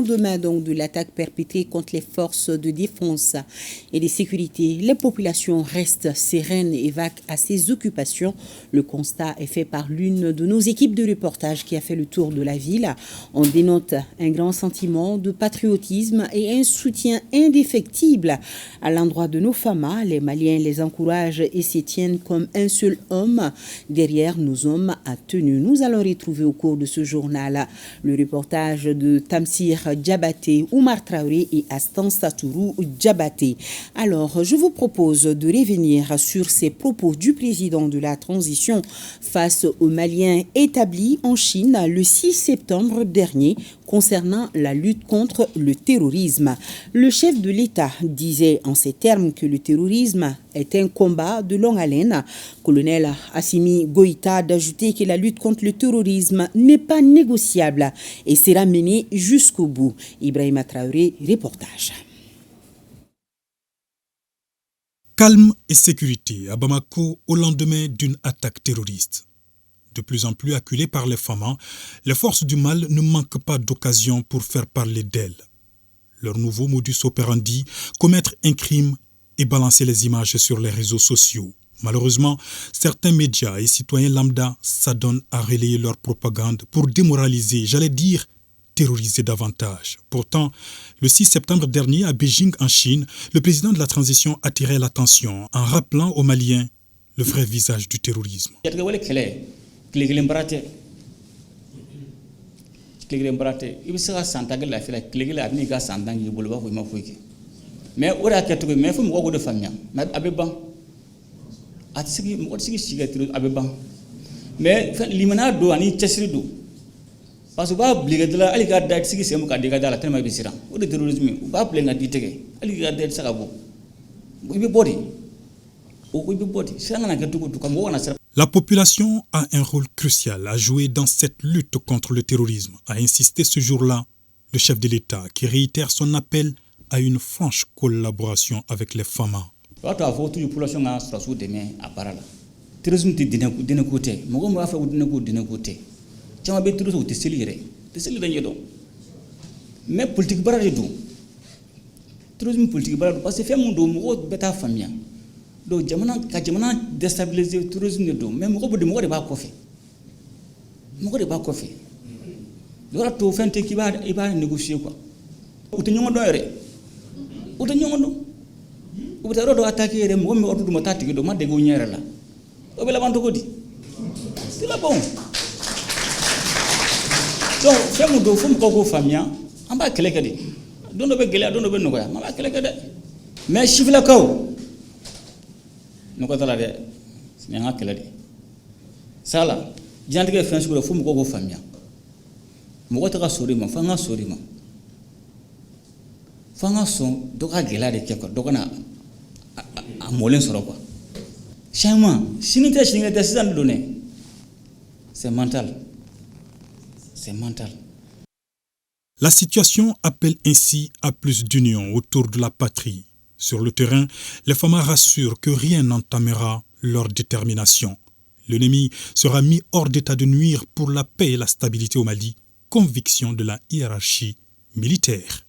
lendemain donc de l'attaque perpétrée contre les forces de défense et de sécurité, les populations restent sereines et vagues à ces occupations. Le constat est fait par l'une de nos équipes de reportage qui a fait le tour de la ville. On dénote un grand sentiment de patriotisme et un soutien indéfectible à l'endroit de nos FAMA. Les Maliens les encouragent et s'y tiennent comme un seul homme derrière nos hommes à tenue. Nous allons retrouver au cours de ce journal le reportage de Tamsir Diabaté, Oumar Traoré et Astan Satourou Diabaté. Alors, je vous propose de revenir sur ces propos du président de la transition face aux Maliens établis en Chine le 6 septembre dernier concernant la lutte contre le terrorisme. Le chef de l'État disait en ces termes que le terrorisme est un combat de longue haleine. Colonel Assimi Goïta d'ajouter que la lutte contre le terrorisme n'est pas négociable et sera menée jusqu'au bout. Ibrahima Traoré, reportage. Calme et sécurité à Bamako au lendemain d'une attaque terroriste. De plus en plus acculées par les FAMA, les forces du mal ne manquent pas d'occasion pour faire parler d'elles. Leur nouveau modus operandi, commettre un crime et balancer les images sur les réseaux sociaux. Malheureusement, certains médias et citoyens lambda s'adonnent à relayer leur propagande pour démoraliser, j'allais dire, terroriser davantage. Pourtant, le 6 septembre dernier à Beijing en Chine, le président de la transition attirait l'attention en rappelant aux Maliens le vrai visage du terrorisme. Parce que ba bliga de la ali ga da sigi semu ka diga dala tellement bisira o de terrorisme o ba plenga ditege ali ga da saka bo ibe body o ibe body sanga na tuko tuka mo wana. La population a un rôle crucial à jouer dans cette lutte contre le terrorisme, a insisté ce jour-là le chef de l'État qui réitère son appel à une franche collaboration avec les FAMA. Wato afo tu population a sura demain à parala. Terrorisme ti dina côté mo go fa dina côté. Chama be turu so teseli nyedo mais politique barade do tourisme politique barade parce que fait mon do mo beta famia do jamana déstabiliser tourisme do même mo de mo de ba ko fe dora to fente ki ba négocier quoi uto nyongo do yere uto nyongo do uto ro do attaquer re mo odu mo tati do ma de go nyere la o be la banto ko di c'est la bon. Donc, fais mon dos, faut me famille, on va clé que des. Donne be gele, donne be noya, on va clé que des. Mais chiffre la kao. Nous quoi la de, c'est un clé. Ça là, j'ai que faire sur le faut me famille. Moi tu as sorima, fanga sorima. Fanga son, doka gela de quelque, doka na a molen sur quoi. Chama, si nous t'es c'est un donné. C'est mental. C'est mental. La situation appelle ainsi à plus d'union autour de la patrie. Sur le terrain, les FAMA rassurent que rien n'entamera leur détermination. L'ennemi sera mis hors d'état de nuire pour la paix et la stabilité au Mali, conviction de la hiérarchie militaire.